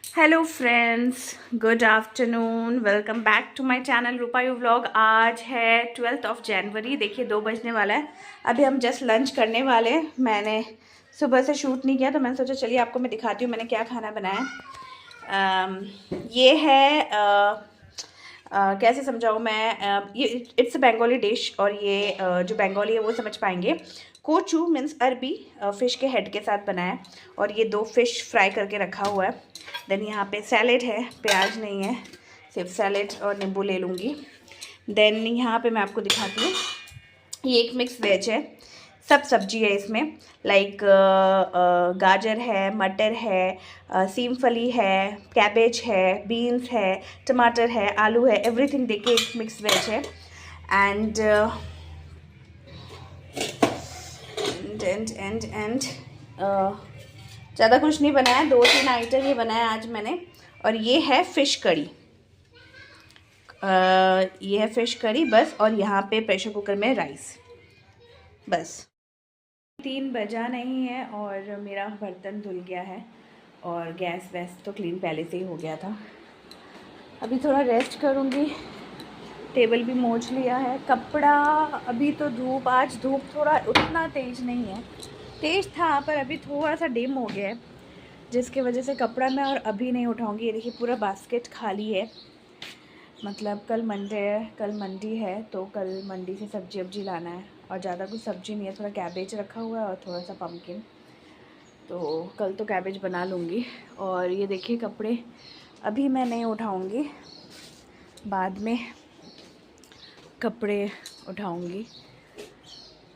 Hello friends, good afternoon. Welcome back to my channel Rupa you vlog. आज है 12 जनवरी। देखिए 2 बजने वाला है। अभी हम जस्ट लंच करने वाले हैं। मैंने सुबह से शूट नहीं किया तो मैंने सोचा चलिए आपको मैं दिखाती हूँ मैंने क्या खाना बनाया। ये है कैसे समझाऊँ मैं, ये इट्स अ बंगाली डिश। और ये जो बंगाली है वो समझ पाएंगे। कोचू मीन्स अरबी, फ़िश के हेड के साथ बनाया है। और ये 2 फिश फ्राई करके रखा हुआ है। देन यहाँ पे सैलेड है, प्याज नहीं है, सिर्फ सैलेड और नींबू ले लूँगी। देन यहाँ पे मैं आपको दिखाती हूँ, ये एक मिक्स वेज है। सब सब्जी है इसमें, लाइक गाजर है, मटर है, सीमफली है, कैबेज है, बीन्स है, टमाटर है, आलू है, एवरीथिंग देखिए एक मिक्स वेज है। एंड एंड ज़्यादा कुछ नहीं बनाया, 2-3 आइटम ही बनाया आज मैंने। और ये है फ़िश कड़ी, ये है फ़िश कड़ी बस। और यहाँ पे प्रेशर कुकर में राइस बस। 3 बजा नहीं है और मेरा बर्तन धुल गया है और गैस वैस तो क्लीन पहले से ही हो गया था। अभी थोड़ा रेस्ट करूँगी। टेबल भी मोच लिया है। कपड़ा अभी तो धूप, आज धूप थोड़ा उतना तेज़ नहीं है, तेज़ था पर अभी थोड़ा सा डिम हो गया है, जिसकी वजह से कपड़ा मैं और अभी नहीं उठाऊँगी। ये देखिए पूरा बास्केट खाली है। मतलब कल मंडे है, कल मंडी है तो कल मंडी से सब्जी वब्जी लाना है। और ज़्यादा कुछ सब्ज़ी नहीं है, थोड़ा कैबेज रखा हुआ है और थोड़ा सा पम्पकिन, तो कल तो कैबेज बना लूँगी। और ये देखिए कपड़े अभी मैं नहीं उठाऊँगी, बाद में कपड़े उठाऊँगी।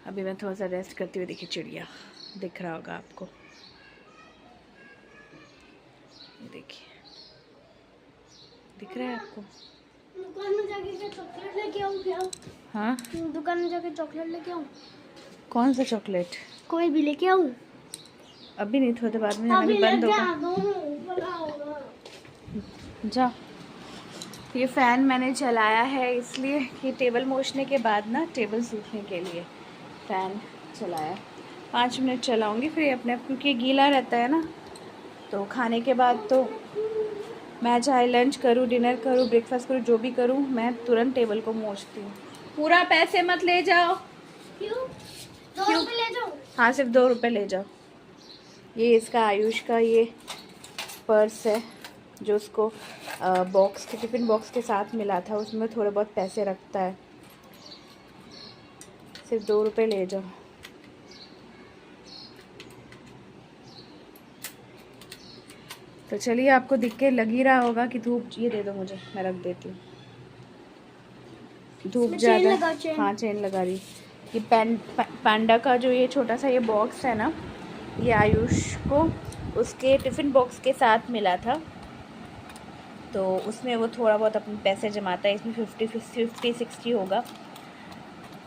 अभी मैं थोड़ा सा रेस्ट करती हुई, देखिए चिड़िया दिख रहा होगा आपको, ये देखिए दिख रहा है आपको। दुकान में जाके चॉकलेट लेके आऊँ क्या? हाँ, दुकान में जाके चॉकलेट लेके आऊँ? कौन सा चॉकलेट? कोई भी लेके आऊँ? अभी नहीं, थोड़ी देर बाद में जाना, अभी बंद होगा। जा। ये फ़ैन मैंने चलाया है इसलिए कि टेबल मोछने के बाद ना टेबल सूखने के लिए फ़ैन चलाया। 5 मिनट चलाऊँगी फिर ये अपने आप, क्योंकि गीला रहता है ना। तो खाने के बाद तो मैं चाहे लंच करूँ, डिनर करूँ, ब्रेकफास्ट करूँ, जो भी करूँ, मैं तुरंत टेबल को मोछती हूँ। पूरा पैसे मत ले जाओ। क्यों? क्यों? ले जाऊँ? हाँ, सिर्फ 2 रुपये ले जाओ। ये इसका आयुष का ये पर्स है जो उसको बॉक्स के, टिफ़िन बॉक्स के साथ मिला था, उसमें थोड़े बहुत पैसे रखता है। सिर्फ 2 रुपये ले जाओ। तो चलिए, आपको दिख के लग ही रहा होगा कि धूप, ये दे दो मुझे, मैं रख देती हूँ। धूप ज़्यादा, हाँ चेन लगा रही। ये पांडा का जो ये छोटा सा ये बॉक्स है ना, ये आयुष को उसके टिफ़िन बॉक्स के साथ मिला था। तो उसमें वो थोड़ा बहुत अपने पैसे जमाता है। इसमें 50-60 होगा।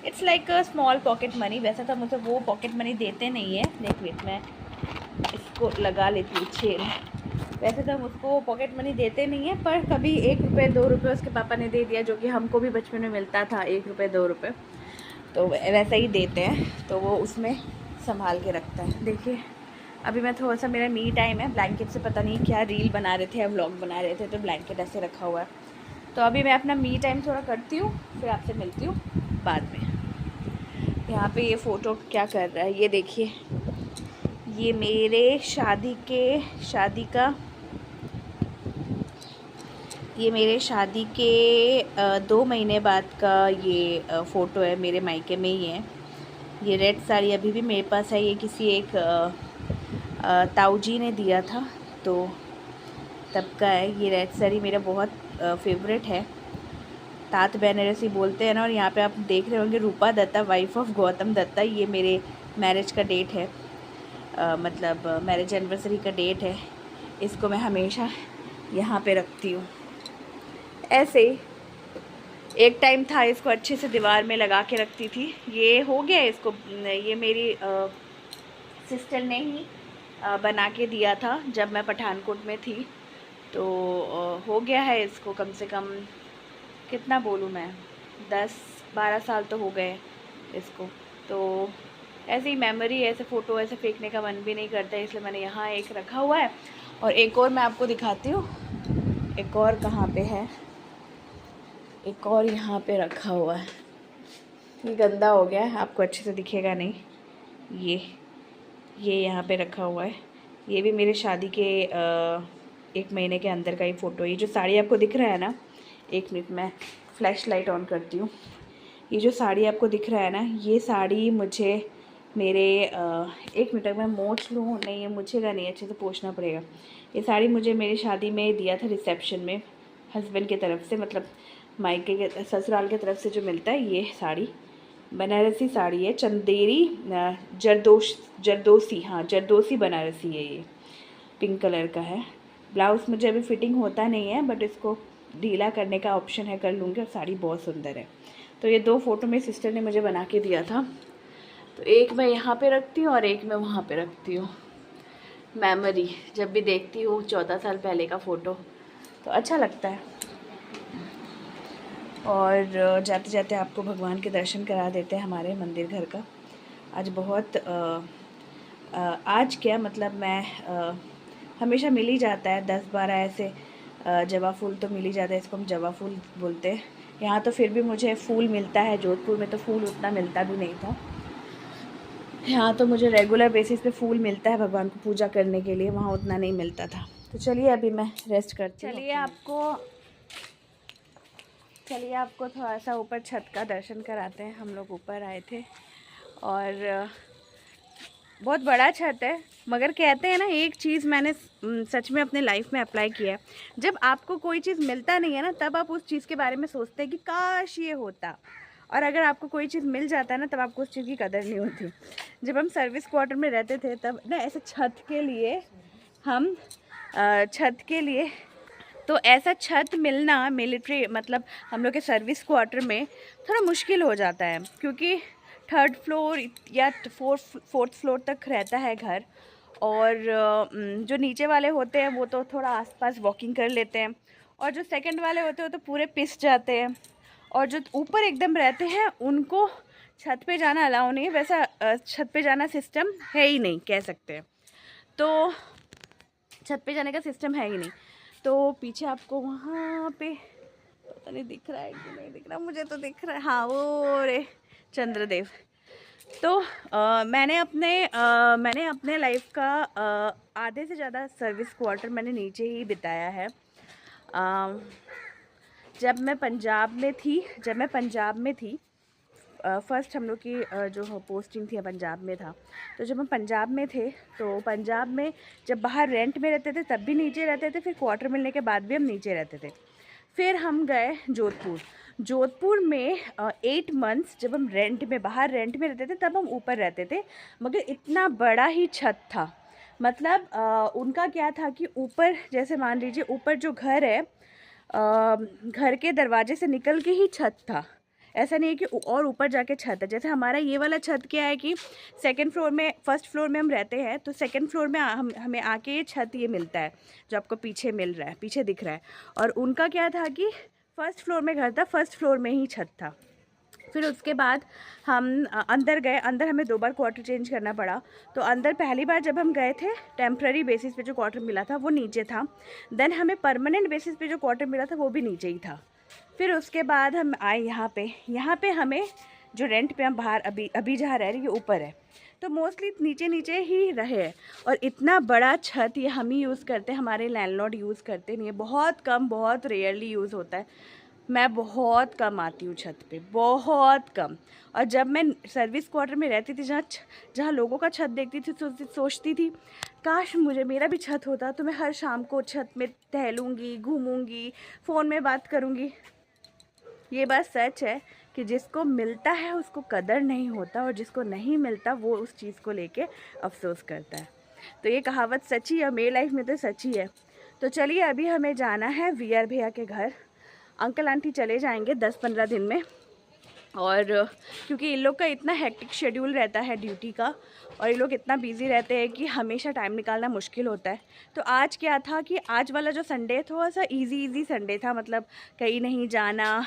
It's like a small pocket money. वैसा तो मुझे वो पॉकेट मनी देते नहीं है। देख वेट, मैं इसको लगा लेती हूँ चेन। वैसे तो हम उसको पॉकेट मनी देते नहीं है, पर कभी 1 रुपये 2 रुपये उसके पापा ने दे दिया, जो कि हमको भी बचपन में मिलता था 1 रुपये 2 रुपये, तो वैसा ही देते हैं। तो वो उसमें संभाल के रखता है। देखिए अभी मैं थोड़ा सा, मेरा मी टाइम है। ब्लैंकेट से पता नहीं क्या रील बना रहे थे या व्लॉग बना रहे थे, तो ब्लैंकेट ऐसे रखा हुआ है। तो अभी मैं अपना मी टाइम थोड़ा करती हूँ, फिर आपसे मिलती हूँ बाद में। यहाँ पे ये फ़ोटो क्या कर रहा है, ये देखिए। ये मेरे शादी के 2 महीने बाद का ये फ़ोटो है। मेरे मायके में ही है। ये रेड साड़ी अभी भी मेरे पास है। ये किसी एक ताऊ जी ने दिया था, तो तब का है। ये रेड साड़ी मेरा बहुत फेवरेट है। तात बेनारसी बोलते हैं ना। और यहाँ पे आप देख रहे होंगे रूपा दत्ता, वाइफ ऑफ गौतम दत्ता। ये मेरे मैरिज का डेट है, मतलब मैरिज एनिवर्सरी का डेट है। इसको मैं हमेशा यहाँ पे रखती हूँ। ऐसे ही एक टाइम था, इसको अच्छे से दीवार में लगा के रखती थी। ये हो गया इसको, ये मेरी सिस्टर ने ही बना के दिया था जब मैं पठानकोट में थी। तो हो गया है इसको कम से कम, कितना बोलूँ मैं, 10-12 साल तो हो गए इसको। तो ऐसी मेमोरी, ऐसे फ़ोटो ऐसे फेंकने का मन भी नहीं करता है, इसलिए मैंने यहाँ एक रखा हुआ है। और एक और मैं आपको दिखाती हूँ, एक और कहाँ पे है, एक और यहाँ पे रखा हुआ है। ये गंदा हो गया है, आपको अच्छे से दिखेगा नहीं। ये यहाँ पे रखा हुआ है। ये भी मेरे शादी के 1 महीने के अंदर का ही फ़ोटो। ये जो साड़ी आपको दिख रहा है ना, 1 मिनट मैं फ्लैश लाइट ऑन करती हूँ। ये जो साड़ी आपको दिख रहा है ना, ये साड़ी मुझे मेरे 1 मिनट मैं मोच लूँ, नहीं ये मुझेगा नहीं, अच्छे से पोंछना पड़ेगा। ये साड़ी मुझे मेरी शादी में दिया था रिसेप्शन में, हस्बैंड की तरफ से, मतलब मायके के ससुराल की तरफ से जो मिलता है। ये साड़ी बनारसी साड़ी है, चंदेरी जरदोसी, हाँ जरदोसी बनारसी है। ये पिंक कलर का है। ब्लाउज़ मुझे अभी फिटिंग होता नहीं है, बट इसको ढीला करने का ऑप्शन है, कर लूँगी। और साड़ी बहुत सुंदर है। तो ये 2 फ़ोटो मेरी सिस्टर ने मुझे बना के दिया था, तो एक मैं यहाँ पे रखती हूँ और एक मैं वहाँ पे रखती हूँ। मेमोरी, जब भी देखती हूँ 14 साल पहले का फ़ोटो तो अच्छा लगता है। और जाते जाते आपको भगवान के दर्शन करा देते हैं हमारे मंदिर घर का। आज बहुत आज क्या मतलब मैं हमेशा मिल ही जाता है 10-12 ऐसे जवा फूल तो मिल ही जाता है, इसको हम जवा फूल बोलते हैं। यहाँ तो फिर भी मुझे फूल मिलता है, जोधपुर में तो फूल उतना मिलता भी नहीं था। यहाँ तो मुझे रेगुलर बेसिस पे फूल मिलता है भगवान को पूजा करने के लिए, वहाँ उतना नहीं मिलता था। तो चलिए अभी मैं रेस्ट करती हूँ। चलिए आपको थोड़ा सा ऊपर छत का दर्शन कराते हैं। हम लोग ऊपर आए थे और बहुत बड़ा छत है, मगर कहते हैं ना, एक चीज़ मैंने सच में अपने लाइफ में अप्लाई किया है। जब आपको कोई चीज़ मिलता नहीं है ना, तब आप उस चीज़ के बारे में सोचते हैं कि काश ये होता, और अगर आपको कोई चीज़ मिल जाता है ना, तब आपको उस चीज़ की कदर नहीं होती। जब हम सर्विस क्वार्टर में रहते थे तब ना ऐसे छत के लिए तो ऐसा छत मिलना मिलिट्री मतलब हम लोग के सर्विस क्वार्टर में थोड़ा मुश्किल हो जाता है, क्योंकि 3rd फ्लोर या 4th फ्लोर तक रहता है घर। और जो नीचे वाले होते हैं वो तो थोड़ा आसपास वॉकिंग कर लेते हैं, और जो सेकंड वाले होते हैं वो तो पूरे पिस जाते हैं, और जो ऊपर एकदम रहते हैं उनको छत पे जाना अलाउ नहीं है। वैसा छत पे जाना सिस्टम है ही नहीं, कह सकते हैं। तो छत पे जाने का सिस्टम है ही नहीं। तो पीछे आपको वहाँ पे पता नहीं दिख रहा है कि नहीं दिख रहा, मुझे तो दिख रहा है, हाँ वो रे चंद्रदेव। तो मैंने अपने लाइफ का आधे से ज़्यादा सर्विस क्वार्टर मैंने नीचे ही बिताया है। जब मैं पंजाब में थी फर्स्ट हम लोग की जो पोस्टिंग थी पंजाब में था। तो जब हम पंजाब में थे तो पंजाब में जब बाहर रेंट में रहते थे तब भी नीचे रहते थे, फिर क्वार्टर मिलने के बाद भी हम नीचे रहते थे। फिर हम गए जोधपुर में 8 मंथ्स जब हम बाहर रेंट में रहते थे तब हम ऊपर रहते थे, मगर इतना बड़ा ही छत था। मतलब उनका क्या था कि ऊपर जैसे मान लीजिए ऊपर जो घर है, घर के दरवाजे से निकल के ही छत था। ऐसा नहीं है कि और ऊपर जाके छत है। जैसे हमारा ये वाला छत क्या है कि 2nd फ्लोर में, 1st फ्लोर में हम रहते हैं, तो 2nd फ्लोर में हमें आके ये छत ये मिलता है जो आपको पीछे मिल रहा है, पीछे दिख रहा है। और उनका क्या था कि 1st फ्लोर में घर था, 1st फ्लोर में ही छत था। फिर उसके बाद हम अंदर गए, अंदर हमें 2 बार क्वार्टर चेंज करना पड़ा। तो अंदर पहली बार जब हम गए थे टेम्प्रेरी बेसिस पे जो क्वार्टर मिला था वो नीचे था, देन हमें परमानेंट बेसिस पे जो क्वार्टर मिला था वो भी नीचे ही था। फिर उसके बाद हम आए यहाँ पे हमें जो रेंट पे हम बाहर अभी जहाँ रह रहे हैं ये ऊपर है, तो मोस्टली नीचे ही रहे। और इतना बड़ा छत ये हम ही यूज़ करते हैं, हमारे लैंडलॉर्ड यूज़ करते नहीं है, बहुत कम, बहुत रेयरली यूज़ होता है। मैं बहुत कम आती हूँ छत पे, बहुत कम। और जब मैं सर्विस क्वार्टर में रहती थी, जहाँ लोगों का छत देखती थी, सोचती थी काश मेरा भी छत होता, तो मैं हर शाम को छत में टहलूँगी, घूमूँगी, फ़ोन में बात करूँगी। ये बात सच है कि जिसको मिलता है उसको कदर नहीं होता, और जिसको नहीं मिलता वो उस चीज़ को लेके अफसोस करता है। तो ये कहावत सच्ची है, मेरी लाइफ में तो सच्ची है। तो चलिए अभी हमें जाना है वीआर भैया के घर। अंकल आंटी चले जाएंगे 10-15 दिन में, और क्योंकि इन लोग का इतना हेक्टिक शेड्यूल रहता है ड्यूटी का, और ये लोग इतना बिज़ी रहते हैं कि हमेशा टाइम निकालना मुश्किल होता है। तो आज क्या था कि आज वाला जो संडे थोड़ा सा इजी संडे था, मतलब कहीं नहीं जाना,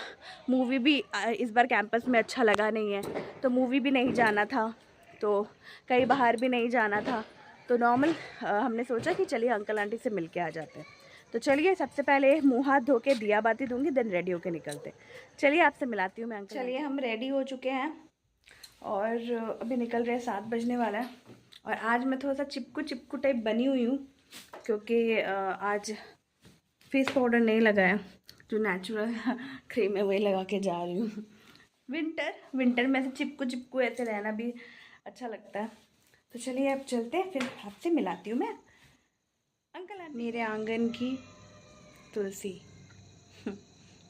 मूवी भी इस बार कैंपस में अच्छा लगा नहीं है तो मूवी भी नहीं जाना था, तो कहीं बाहर भी नहीं जाना था। तो नॉर्मल हमने सोचा कि चलिए अंकल आंटी से मिल के आ जाते हैं। तो चलिए सबसे पहले मुँह हाथ धो के दिया बाती दूँगी, देन रेडी होके निकलते। चलिए आपसे मिलाती हूँ मैं अंकल। चलिए हम रेडी हो चुके हैं और अभी निकल रहे हैं, 7 बजने वाला है। और आज मैं थोड़ा सा चिपकू टाइप बनी हुई हूँ क्योंकि आज फेस पाउडर नहीं लगाया, जो नेचुरल क्रीम है वही लगा के जा रही हूँ। विंटर में ऐसे चिपकू ऐसे रहना भी अच्छा लगता है। तो चलिए अब चलते हैं, फिर आपसे मिलाती हूँ मैं अंकल। मेरे आंगन की तुलसी,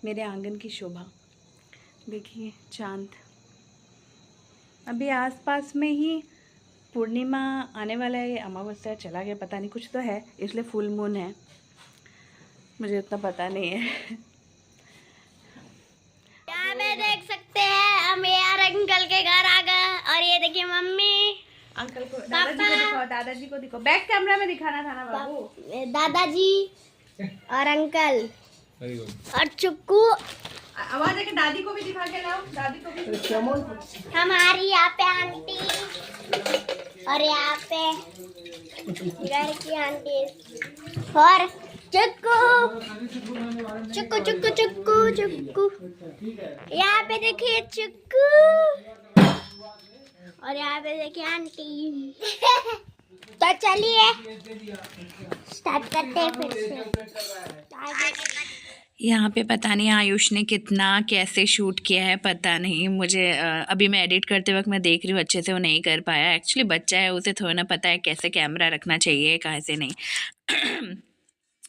मेरे आंगन की शोभा। देखिए चांद, अभी आसपास में ही पूर्णिमा आने वाला है, अमावस्या चला गया, पता नहीं कुछ तो है, इसलिए फुल मून है, मुझे उतना पता नहीं है। यहाँ पे देख सकते हैं हम यार अंकल के घर आ गए, और ये देखिए मम्मी अंकल को, दादाजी को दिखाओ, बैक कैमरा में दिखाना था ना बाबू। दादाजी और अंकल और चुक्कू, आवाज है कि दादी को भी दिखा के लाओ, दादी को भी। हमारी यहाँ पे आंटी और यहाँ पे घर की आंटी और चुक्कू चुक्कू चुक्कू चुक्कू चुक्कू, यहाँ पे देखिए चुक्कू और यहाँ पे देखिए आंटी। तो चलिए स्टार्ट करते हैं फिर से। यहाँ पे पता नहीं आयुष ने कितना कैसे शूट किया है, पता नहीं मुझे। अभी मैं एडिट करते वक्त मैं देख रही हूँ, अच्छे से वो नहीं कर पाया। एक्चुअली बच्चा है, उसे थोड़ा ना पता है कैसे कैमरा रखना चाहिए, कहाँ से नहीं।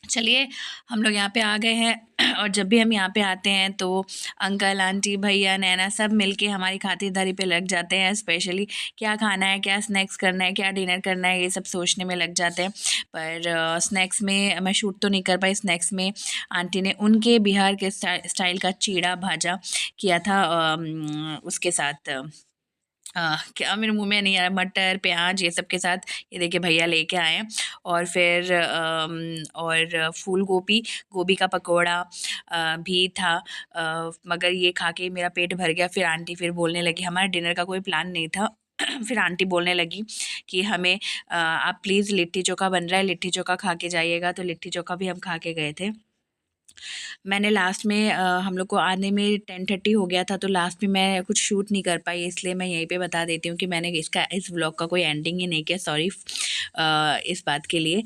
चलिए हम लोग यहाँ पे आ गए हैं, और जब भी हम यहाँ पे आते हैं तो अंकल आंटी भैया नैना सब मिलके हमारी खातिरदारी पे लग जाते हैं। स्पेशली क्या खाना है, क्या स्नैक्स करना है, क्या डिनर करना है, ये सब सोचने में लग जाते हैं। पर स्नैक्स में मैं शूट तो नहीं कर पाई। स्नैक्स में आंटी ने उनके बिहार के स्टाइल का चीड़ा भाजा किया था, उसके साथ क्या मेरे मुंह में नहीं आ रहा, मटर प्याज ये सब के साथ। ये देखिए भैया लेके आए हैं। और फिर और फूल गोभी का पकोड़ा भी था। मगर ये खा के मेरा पेट भर गया। फिर आंटी फिर बोलने लगी, हमारे डिनर का कोई प्लान नहीं था। फिर आंटी बोलने लगी कि हमें आप प्लीज़ लिट्टी चोखा बन रहा है, लिट्टी चोखा खा के जाइएगा। तो लिट्टी चोखा भी हम खा के गए थे। मैंने लास्ट में हम लोग को आने में 10:30 हो गया था, तो लास्ट में मैं कुछ शूट नहीं कर पाई, इसलिए मैं यहीं पे बता देती हूँ कि मैंने इस व्लॉग का कोई एंडिंग ही नहीं किया। सॉरी इस बात के लिए।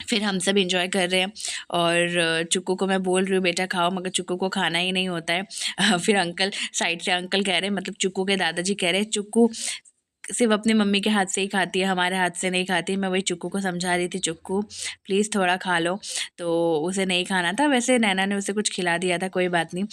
फिर हम सब एंजॉय कर रहे हैं, और चुक्कू को मैं बोल रही हूँ बेटा खाओ, मगर चुक्कू को खाना ही नहीं होता है। फिर अंकल साइड से अंकल कह रहे हैं, मतलब चुक्कू के दादाजी कह रहे हैं, चुक्कू सिर्फ अपनी मम्मी के हाथ से ही खाती है, हमारे हाथ से नहीं खाती। मैं वही चुक्कू को समझा रही थी, चुक्कू प्लीज़ थोड़ा खा लो। तो उसे नहीं खाना था। वैसे नैना ने उसे कुछ खिला दिया था, कोई बात नहीं।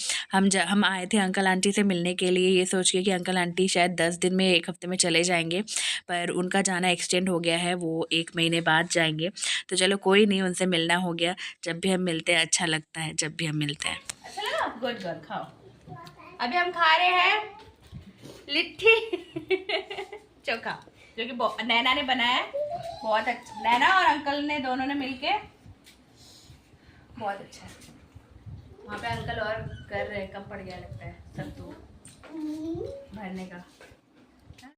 हम आए थे अंकल आंटी से मिलने के लिए, ये सोच के कि अंकल आंटी शायद 10 दिन में, 1 हफ्ते में चले जाएंगे, पर उनका जाना एक्सटेंड हो गया है, वो 1 महीने बाद जाएंगे। तो चलो कोई नहीं, उनसे मिलना हो गया। जब भी हम मिलते हैं अच्छा लगता है, जब भी हम मिलते हैं। अच्छा लगा? गुड गर्ल, खाओ। अभी हम खा रहे हैं लिट्टी चोखा, जो कि नैना ने बनाया है। बहुत अच्छा, नैना और अंकल ने दोनों ने मिलके, बहुत अच्छा है। वहाँ पे अंकल और कर रहे, कम पड़ गया लगता है सब तो भरने का।